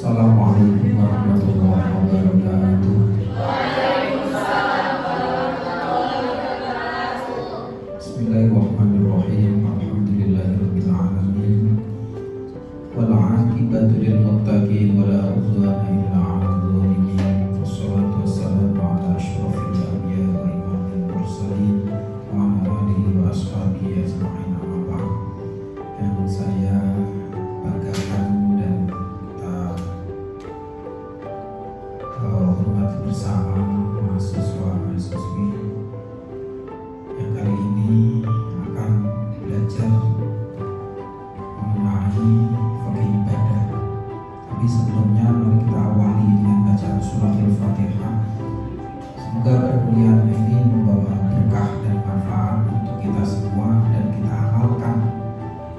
Assalamualaikum warahmatullahi wabarakatuh. Bismillahirrahmanirrahim. Alhamdulillahirabbil alamin. Wal 'aqibatu lil muttaqin wa la 'udwana illa 'alal zalimin. Wassalatu wassalamu ala asyrofil anbiya'i wa imamil mursalin wa ala alihi wa ashabihi ajma'in. Amma ba'd. Yang saya banggakan dan hormat bersama mahasiswa-mahasiswi yang kali ini akan belajar mengenai fikih ibadah. Tapi sebelumnya mari kita awali dengan bacaan surah Al-Fatihah. Semoga perkuliahan ini membawa berkah dan manfaat untuk kita semua dan kita amalkan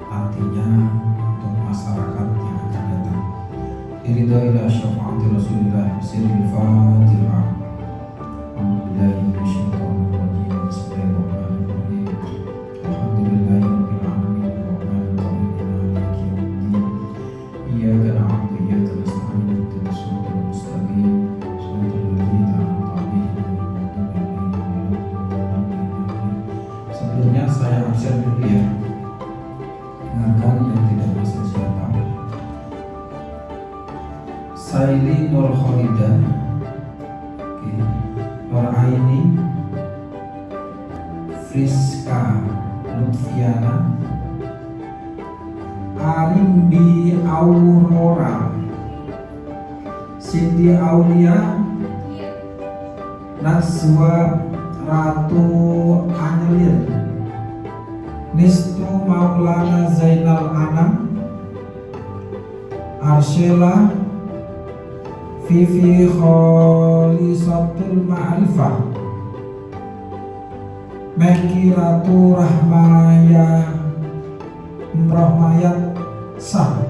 nantinya untuk masyarakat yang akan datang. Iridha ila syafaati Rasulillah bisiril Fatihah. Alhamdulillahi minasyaitonir rajim. Bismillahirrahmanirrahim. Alhamdulillahirabbil alamin arrahmanir rahim maliki yaumiddin. Iyyaka na'budu wa iyyaka nasta'in ihdinas siratal mustaqim siratal ladzina an'amta 'alaihim ghairil maghdubi 'alaihim. Sebelumnya saya absen dulu ya. Dengarkan yang tidak masuk siapa. Saili Nur Khalidah, Nur Aini, Friska Lutfiana, Arimbi Aurora, Cindy Aulia, Naswa Ratu Anyelir, Nistu Maulana Zainal Anam, Arshela Vivi Kholisatul Ma'rifah, Meki Ratu Rahmayat Sah,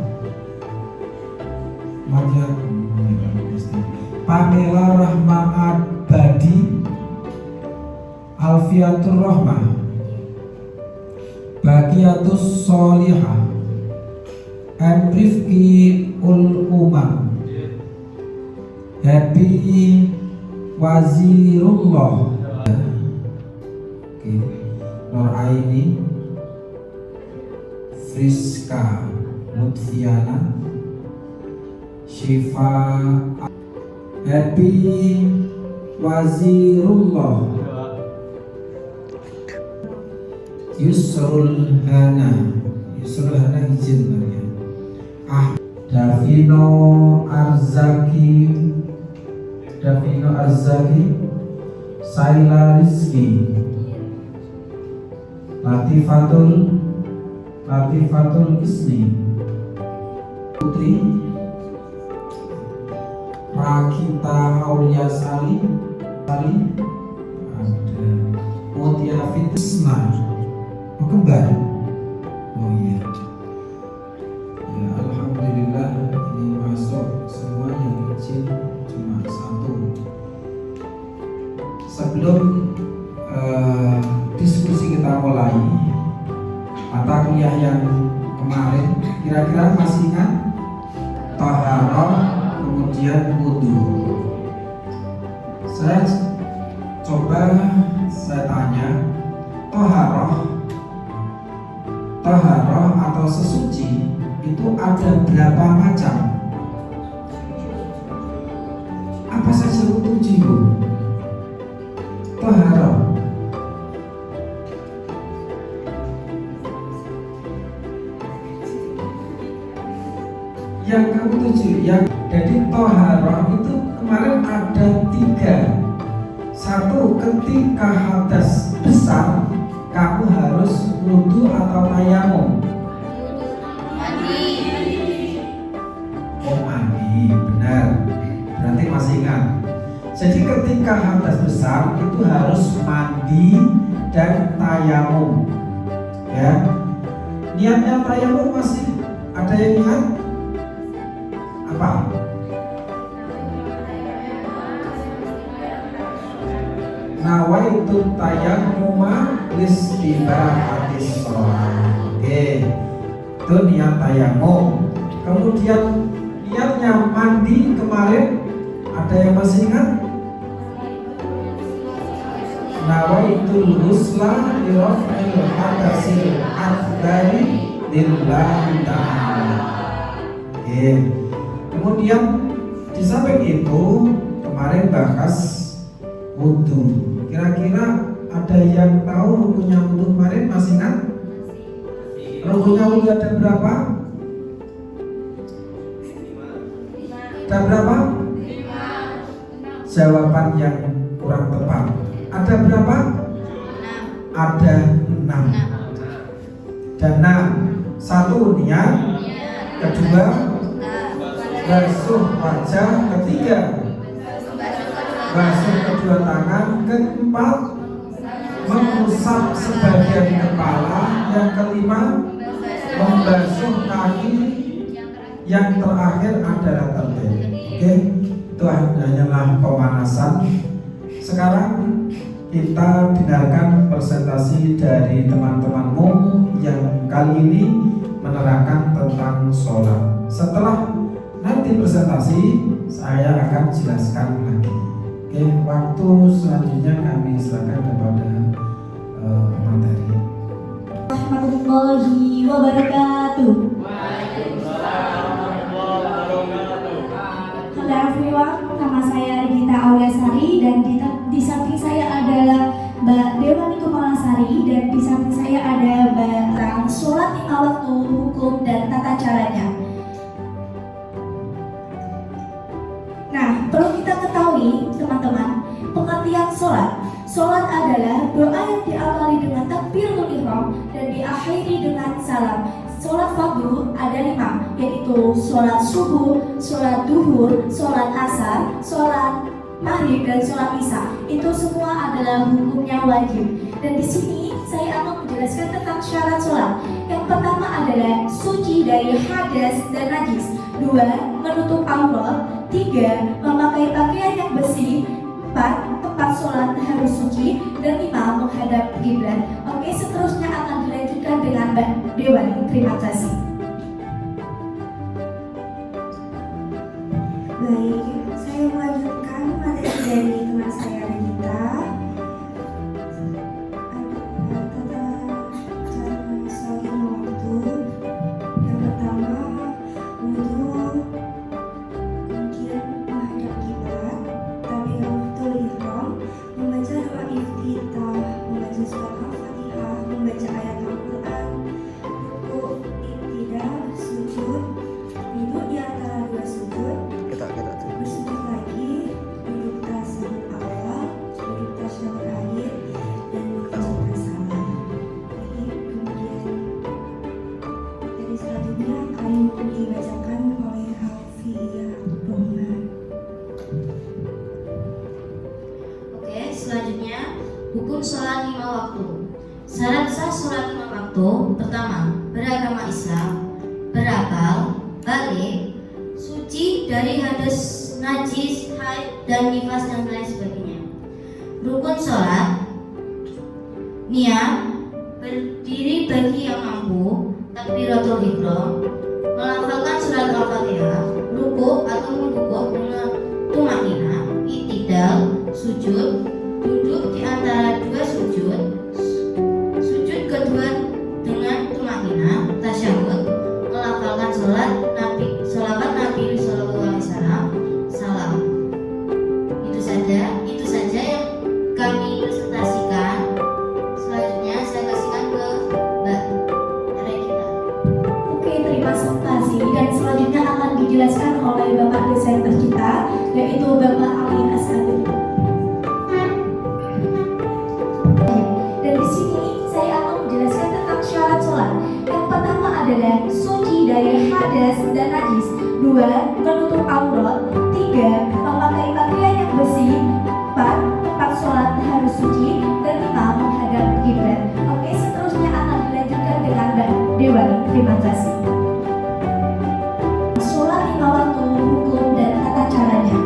Pamela Rahma Abadi, Alfiatur Rahmah, Bagiatus Solihah, M. Rifki Ul Umam, Happy Wazirullah, Nur Aini, Friska Lutfiana, Syifa, Happy Wazirullah, Yusrul Hana izin ya. Davino Arzaki, Saila Rizki, Latifatul Isni, Putri, Rakita Aulia Sali, ada Mutia Fitisna, kembar. Oh iya. Ya alhamdulillah ini masuk semua yang izin cuma satu. Sebelum diskusi kita mulai mata kuliah yang kemarin, kira-kira masih ingat taharah kemudian wudu. Saya tanya, taharah atau sesuci itu ada berapa macam? Apa saja untuk jiwa? Taharah. Yang kamu tuju, yang jadi taharah itu kemarin ada 3. Satu, ketika hadas besar kamu harus wudu atau tayamum. Oh mandi, benar. Berarti masih ingat. Jadi ketika hadas besar itu harus mandi dan tayamum. Ya. Niatnya tayamum masih ada yang ingat? Apa? Nawaitu tayammuma listibahatis shalah. Itu niat tayamum. Kemudian niatnya mandi kemarin, ada yang masih ingat? Nawaitul husla liraf'il hadasil akbari lillahi ta'ala. Kemudian di samping itu kemarin bahas wudhu. Kira-kira ada yang tahu rukunnya wudhu kemarin, masih ingat? Rukunnya wudhu ada berapa? Ada berapa? Jawaban yang kurang tepat. Ada berapa? Ada 6. Dan 6. Satu niat, kedua basuh wajah, ketiga basuh kedua tangan, keempat mengusap sebagian kepala, yang kelima membasuh kaki, yang terakhir adalah tertib. Oke, itu hanyalah pemanasan. Sekarang kita dengarkan presentasi dari teman-temanmu yang kali ini menerangkan tentang sholat. Setelah nanti presentasi, saya akan jelaskan lagi. Oke, waktu selanjutnya kami silakan kepada pemateri. Warahmatullahi wabarakatuh. Halo everyone, nama saya Regita Auliasari dan di samping saya adalah Mbak Dewani Kumalasari dan di samping saya ada Mbak sholat 5 waktu, hukum dan tata caranya. Nah, perlu kita ketahui teman-teman, pengertian sholat. Sholat adalah doa yang diawali dengan takbiratul ihram dan diakhiri dengan salam. Sholat fardu ada 5, yaitu sholat subuh, sholat duhur, sholat asar, sholat maghrib dan sholat isya. Itu semua adalah hukumnya wajib. Dan di sini saya akan menjelaskan tentang syarat sholat. Yang pertama adalah suci dari hadas dan najis. 2. Menutup aurat. 3. Memakai pakaian yang bersih. 4. Tempat sholat harus suci. Dan 5. Menghadap kiblat. Oke, seterusnya akan dilanjutkan dengan Mbak Dewani. Terima kasih. Baik, saya melanjutkan materi dari teman saya Regita. Tentang sholat 5 waktu. Yang pertama, wudhu, kemudian menghadap kiblat, takbiratul ihram, membaca doa iftitah, membaca surat Al-Fatihah, membaca ayat Al-Quran, rukuk, iktidal, sujud, duduk di antara 2 sujud, bersujud lagi, duduk tasyahud awal, duduk tasyahud akhir, dan mengucapkan salam. Jadi kemudian dari selanjutnya akan dibacakan oleh Alfiyah Rohman. Oke, selanjutnya hukum sholat 5 waktu. Syarat sah sholat 5 waktu: pertama, beragama Islam, berakal, balik, suci dari hadas, najis, haid, dan nifas dan lain sebagainya. Rukun sholat: niat, berdiri bagi yang mampu, takbiratul ihram, melafalkan surat Al-Fatihah, rukuk atau merukuk dengan tumanina, i'tidal, sujud, duduk di antara 2 sujud, sujud kedua dengan tumanina, tasyahud, melafalkan sholawat Nabi Sallallahu Alaihi Wasallam, salam. Itu saja yang kami presentasikan. Selanjutnya saya kasihkan ke Mbak Regita. Oke, terima kasih. Dan selanjutnya akan dijelaskan oleh Bapak dosen kita, yaitu Bapak Ali Asadu. Dan di sini saya akan menjelaskan tentang syarat sholat. Yang pertama adalah suci dari hadas dan najis. 2. Menutup aurat. 3. Memakai pakaian yang bersih. 4. Tempat sholat harus suci. Dan 5. Menghadap kiblat. Oke, seterusnya akan dilanjutkan dengan Mbak Dewani. Terima kasih. Sholat 5 waktu, hukum dan tata caranya.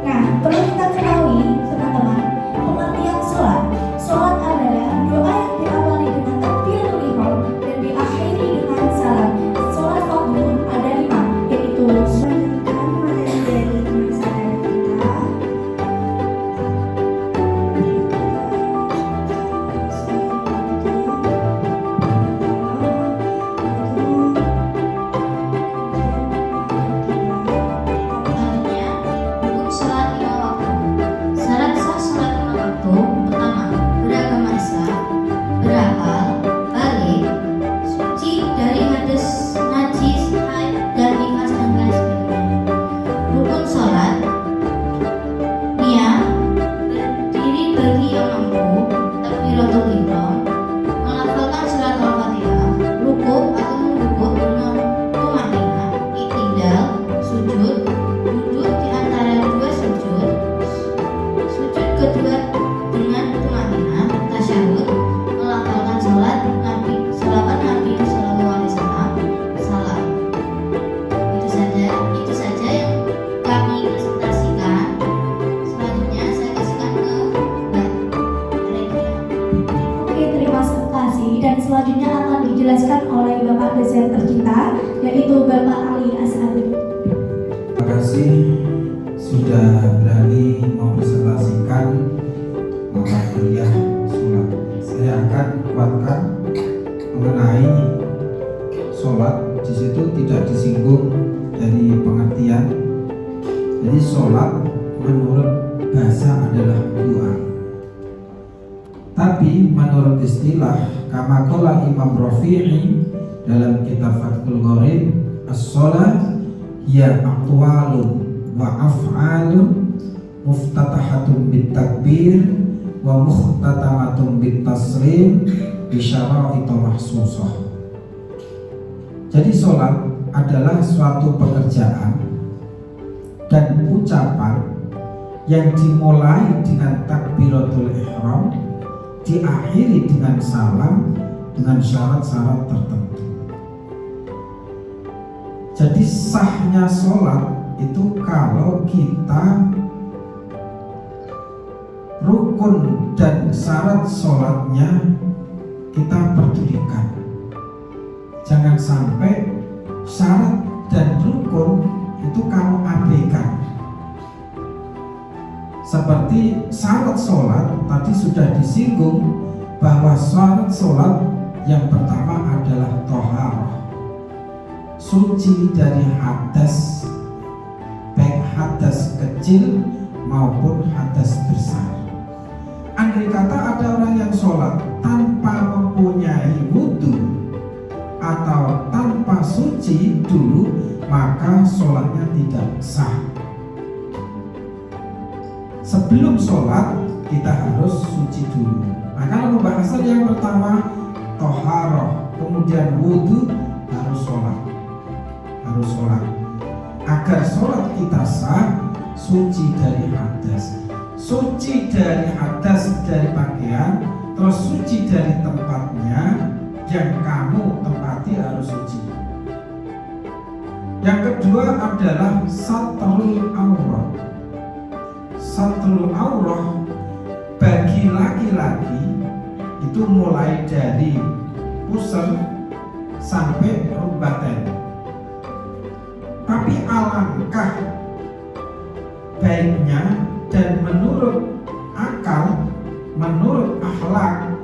Nah, perlu kita ketahui teman-teman, pengertian sholat. Sholat adalah doa yang diawali dengan takbiratul ihram dan diakhiri dengan salam. dijelaskan oleh Bapak dosen tercinta, yaitu Bapak Ali As'ari. Terima kasih sudah berani mempresentasikan mata kuliah sholat. Saya akan kuatkan mengenai sholat. Di situ tidak disinggung dari pengertian. Jadi sholat menurut bahasa adalah doa. Tapi menurut istilah kama qala Imam Rafi'i dalam kitab Fathul Gharib, as-shalah hiya aqwalun wa af'alun muftatahatun bit takbir wa mukhtatamatun bit taslim bi syara'it mahsusah. Jadi sholat adalah suatu pekerjaan dan ucapan yang dimulai dengan takbiratul ihram, diakhiri dengan salam dengan syarat-syarat tertentu. Jadi sahnya sholat itu kalau kita rukun dan syarat sholatnya kita pedulikan. Jangan sampai syarat dan rukun itu kamu abaikan. Seperti syarat sholat tadi sudah disinggung bahwa syarat sholat yang pertama adalah thaharah, suci dari hadas, baik hadas kecil maupun hadas besar. Andai kata ada orang yang sholat tanpa mempunyai wudhu atau tanpa suci dulu, maka sholatnya tidak sah. Sebelum sholat kita harus suci dulu. Maka pembahasan yang pertama thaharah, kemudian wudhu, harus sholat. Agar sholat kita sah, suci dari hadas, suci dari hadas dari pakaian, terus suci dari tempatnya yang kamu tempati harus suci. Yang kedua adalah satrul aurat. Satrul aurat bagi laki-laki itu mulai dari pusar sampai rubaten. Tapi alangkah baiknya dan menurut akal, menurut akhlak,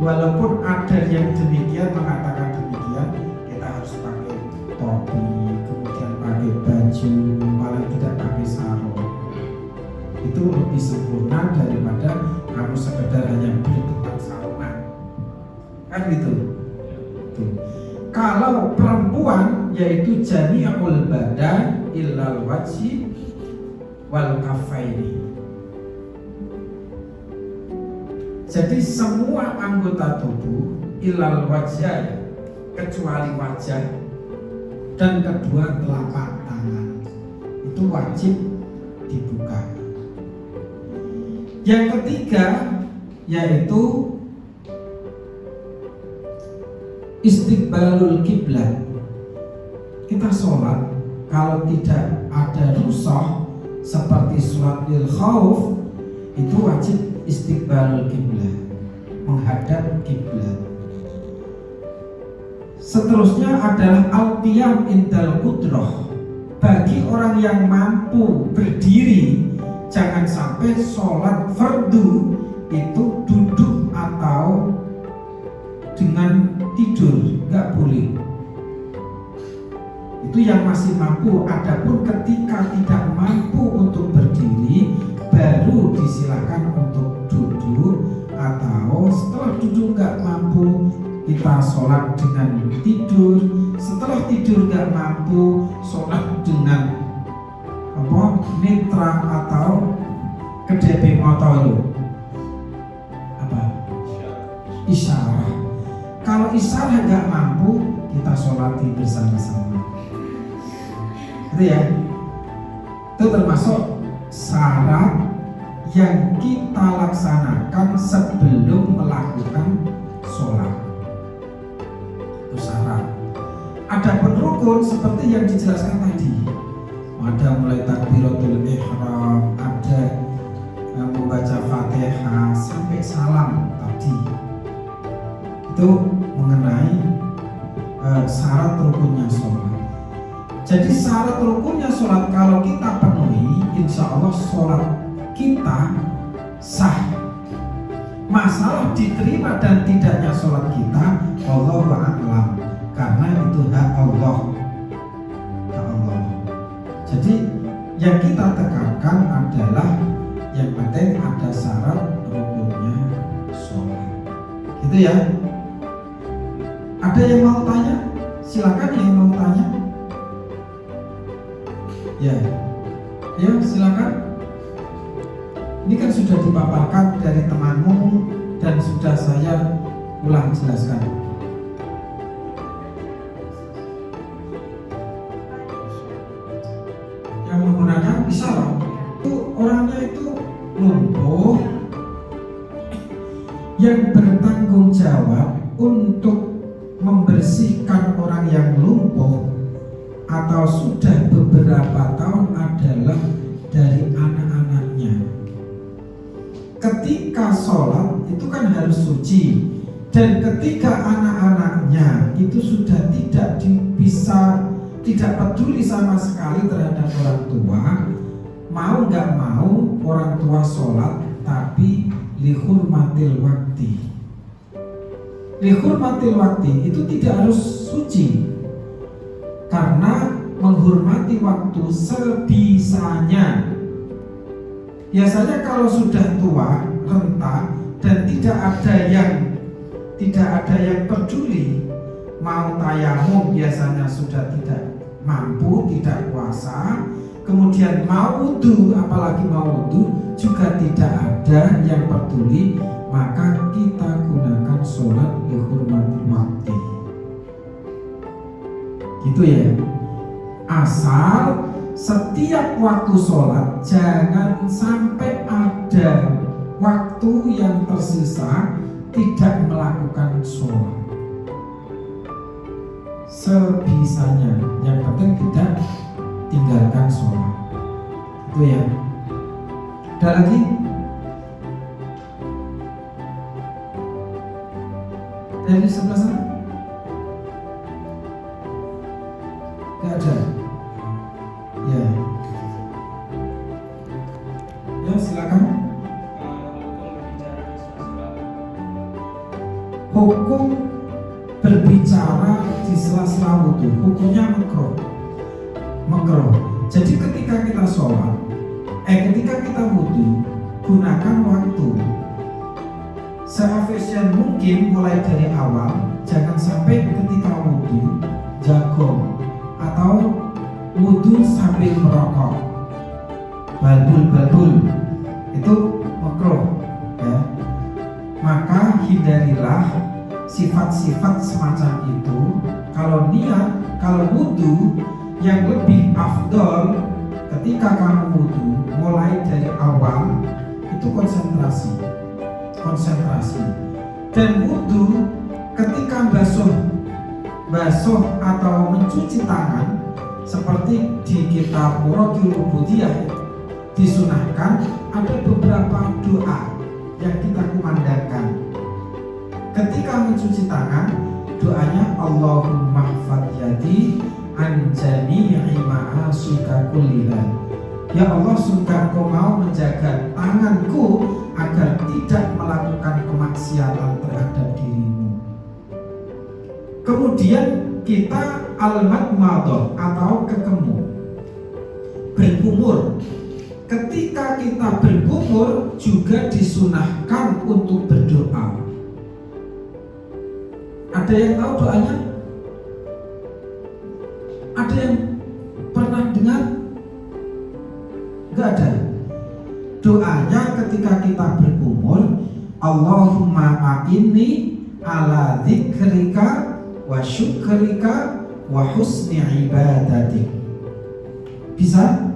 walaupun ada yang demikian mengatakan demikian, kita harus pakai topi, kemudian pakai baju, paling tidak pakai sarung. Itu lebih sempurna daripada kamu sekedar hanya bertukar sarungan, kan gitu. Kalau perempuan yaitu jami'ul badan illal wajhi wal kafaini. Jadi semua anggota tubuh illal wajah, kecuali wajah, dan kedua telapak tangan itu wajib dibuka. Yang ketiga yaitu istiqbalul kiblat. Kita sholat kalau tidak ada rushah seperti sholat lil khauf, itu wajib istiqbalul kiblat, menghadap kiblat. Seterusnya adalah al-qiyam indal qudrah. Bagi orang yang mampu berdiri, jangan sampai sholat fardu itu duduk atau dengan tidur, nggak boleh. Itu yang masih mampu. Adapun ketika tidak mampu untuk berdiri, baru disilakan untuk duduk, atau setelah duduk nggak mampu kita sholat dengan tidur. Setelah tidur nggak mampu, sholat dengan mitra atau kedep motor isyarat. Kalau isyarat nggak mampu, kita sholati bersama-sama. Itu ya. Itu termasuk syarat yang kita laksanakan sebelum melakukan sholat. Itu syarat. Adapun rukun seperti yang dijelaskan tadi, ada mulai takbiratul ihram, ada membaca Fatihah sampai salam tadi. Itu mengenai sholat kalau kita penuhi, insya Allah sholat kita sah. Masalah diterima dan tidaknya sholat kita, Allahu a'lam, karena itu hak Allah. Jadi yang kita tekankan adalah yang penting ada syarat rukunnya sholat. Gitu ya. Ada yang mau tanya? Silakan yang mau tanya. Ya, ya silakan. Ini kan sudah dipaparkan dari temanmu dan sudah saya ulang jelaskan. Yang menggunakan isyarat itu orangnya itu lumpuh, yang bertanggung jawab untuk membersihkan orang yang lumpuh atau sudah beberapa tahun adalah dari anak-anaknya. Ketika sholat itu kan harus suci, dan ketika anak-anaknya itu sudah tidak peduli sama sekali terhadap orang tua, mau nggak mau orang tua sholat, tapi lihurmatil wakti. Lihurmatil wakti itu tidak harus suci, karena menghormati waktu sebisanya. Biasanya kalau sudah tua, renta, dan tidak ada yang peduli, mau tayamum biasanya sudah tidak mampu, tidak kuasa, kemudian mau wudu, apalagi mau wudu juga tidak ada yang peduli, maka kita gunakan sholat dihormati waktu. Gitu ya. Asal setiap waktu sholat jangan sampai ada waktu yang tersisa tidak melakukan sholat. Sebisanya, yang penting tidak tinggalkan sholat. Itu ya. Ada lagi? Dari sebelah sana? Gak ada? Ya. Ya silakan. Hukum berbicara di sela-sela wudu, hukumnya makruh. Jadi ketika kita sholat, ketika kita wudu, gunakan waktu seefisien mungkin mulai dari awal. Jangan sampai ketika wudu jago atau wudu sambil merokok, balbul itu makruh ya. Maka hindarilah sifat-sifat semacam itu. Kalau niat, kalau wudu, yang lebih afdol ketika kamu wudu mulai dari awal itu konsentrasi. Dan wudu ketika basuh atau mencuci tangan, seperti di kitab Muraqiul Ubudiyah disunahkan ada beberapa doa yang kita kumandangkan. Ketika mencuci tangan, doanya Allahumma hfadz yadi an jami'i ma'asika kulliha. Ya Allah, sungguh Kau mau menjaga tanganku agar tidak melakukan kemaksiatan terhadap dirimu. Kemudian kita al-madmadah atau kekemu, berkumur. Ketika kita berkumur juga disunahkan untuk berdoa. Ada yang tahu doanya? Ada yang pernah dengar? Gak ada. Doanya ketika kita berkumur, Allahumma a'inni ala dzikrika wa syukrika wa husni ibadatik. Bisa?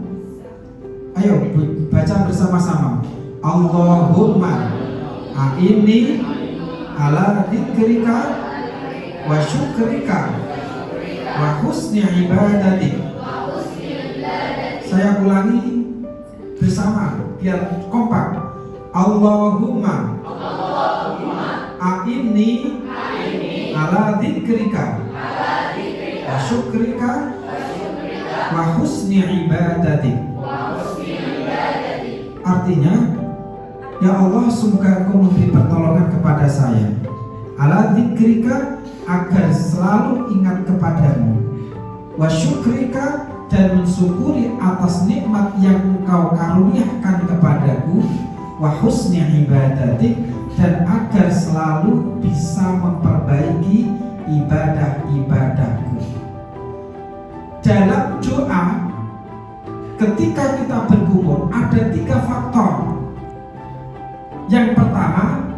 Ayo baca bersama-sama. Allahumma a'inni ala dzikrika wa syukrika wa husni ibadatik. Saya ulangi bersama biar kompak. Allahumma a'inni ala dzikrika wa syukrika wa husni ibadati. Artinya, ya Allah, semoga Engkau memberi pertolongan kepada saya, ala dzikrika, agar selalu ingat kepadamu, wa syukrika, dan mensyukuri atas nikmat yang Engkau karuniakan kepadaku, wa husni ibadatik, dan agar selalu bisa memperbaiki ibadah-ibadahku. Dalam doa, ketika kita bergumul, ada 3 faktor. Yang pertama,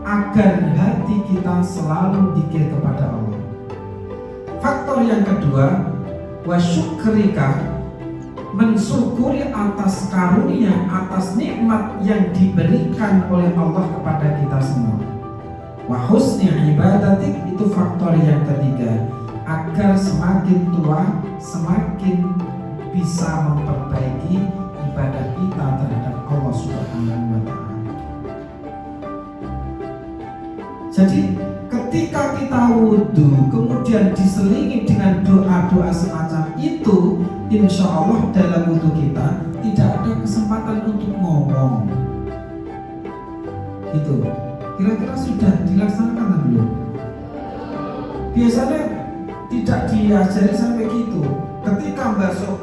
agar hati kita selalu dzikir kepada Allah. Faktor yang kedua, wa syukrika, mensyukuri atas karunia, atas nikmat yang diberikan oleh Allah kepada kita semua. Wa husni ibadatik, itu faktor yang ketiga, agar semakin tua semakin bisa memperbaiki ibadah kita terhadap Allah Subhanahu wa Ta'ala. Jadi ketika kita wudhu kemudian diselingi dengan doa-doa semacam itu, insya Allah dalam wudhu kita tidak ada kesempatan untuk ngomong. Itu kira-kira sudah dilaksanakan belum? Biasanya tidak diajari sampai gitu. Ketika basuh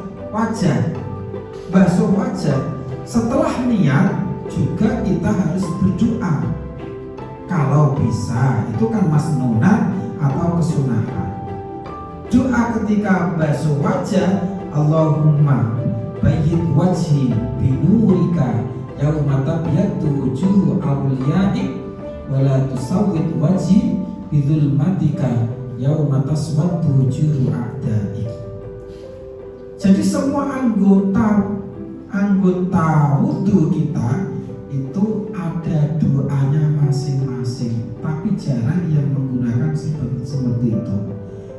wajah, setelah niat juga kita harus berdoa. Kalau bisa, itu kan masnunat atau kesunahan. Doa ketika basuh wajah, Allahumma bayyid wajhi binurika yauma tabyaddu wujuhu awliyaik wa la tusawwid wajhi bidzulmatika yauma taswaddu wujuhu a'daik. Jadi semua anggota wudu kita itu ada doanya masing-masing, tapi jarang yang menggunakan seperti itu.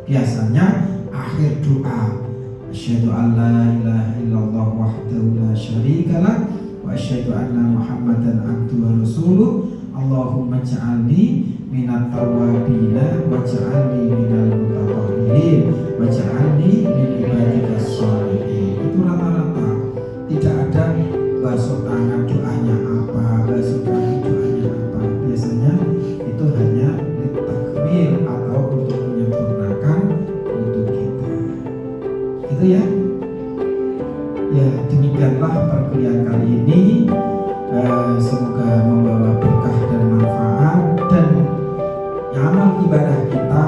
Biasanya akhir doa, asyhadu an la ilaha illallah wahdahu la syarikalah wa asyhadu anna muhammadan abduhu wa rasuluh, Allahumma ja'alni minat tawabina wa ja'alni minal mutatahhirin wa ja'alni min ibadikas sholihin. Itu rata-rata, tidak ada basuh tangan doanya apa, basuh kaki doanya apa. Biasanya itu hanya takmir atau untuk menyempurnakan wudhu kita. Gitu ya. Ya, demikianlah perkuliahan kali ini. Semoga membawa berkah dan manfaat, dan amal ibadah kita